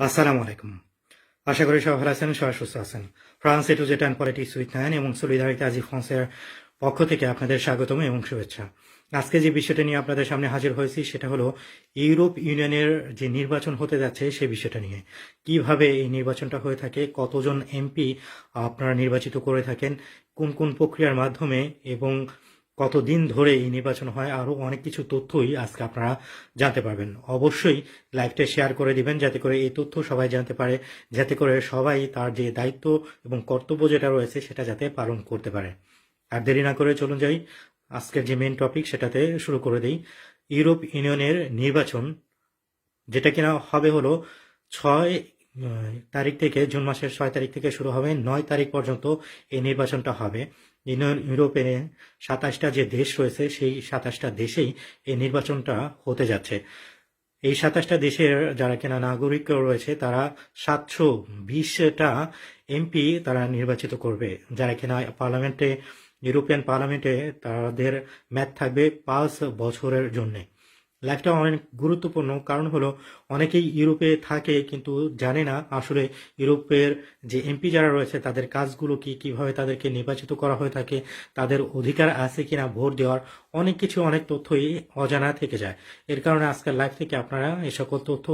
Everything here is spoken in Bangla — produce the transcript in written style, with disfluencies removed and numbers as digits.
আসসালামু আলাইকুম। আশা করি সবাই ভালো আছেন, সবাই সুস্থ আছেন। France A to Z and politics with Nayan এবং সলিদারিতা আজি ফ্রান্সের পক্ষ থেকে আপনাদের স্বাগতম এবং শুভেচ্ছা। আজকে যে বিষয়টা নিয়ে আপনাদের সামনে হাজির হয়েছি সেটা হলো ইউরোপ ইউনিয়নের যে নির্বাচন হতে যাচ্ছে সে বিষয়টা নিয়ে। কিভাবে এই নির্বাচনটা হয়ে থাকে, কতজন এমপি আপনারা নির্বাচিত করে থাকেন, কোন কোন প্রক্রিয়ার মাধ্যমে এবং কতদিন ধরে এই নির্বাচন হয়, আরও অনেক কিছু তথ্যই আজকে আপনারা জানতে পারবেন। অবশ্যই লাইভটা শেয়ার করে দিবেন যাতে করে এই তথ্য সবাই জানতে পারে, যাতে করে সবাই তার যে দায়িত্ব এবং কর্তব্য যেটা রয়েছে সেটা যাতে পালন করতে পারে। আর দেরি না করে চলুন যাই আজকের যে মেন টপিক সেটাতে শুরু করে দিই। ইউরোপ ইউনিয়নের নির্বাচন যেটা কিনা হবে হলো 6 তারিখ থেকে, জুন মাসের 6 তারিখ থেকে শুরু হবে, 9 তারিখ পর্যন্ত এই নির্বাচনটা হবে। ইউরোপে 27টা যে দেশ রয়েছে সেই 27টা দেশেই এই নির্বাচনটা হতে যাচ্ছে। এই 27টা দেশের যারা কিনা নাগরিক রয়েছে তারা 720টা এমপি তারা নির্বাচিত করবে, যারা কিনা পার্লামেন্টে, ইউরোপিয়ান পার্লামেন্টে তাদের মেয়াদ থাকবে 5 বছরের জন্য। লাইফটা অনেক গুরুত্বপূর্ণ, কারণ হলো অনেকেই ইউরোপে থাকে কিন্তু জানে না আসলে ইউরোপের যে এমপি যারা রয়েছে তাদের কাজগুলো কি, কিভাবে তাদেরকে নির্বাচিত করা হয়ে থাকে, তাদের অধিকার আছে কিনা ভোট দেওয়ার, অনেক কিছু, অনেক তথ্যই অজানা থেকে যায়। এর কারণে আজকের লাইভ থেকে আপনারা এই সকল তথ্য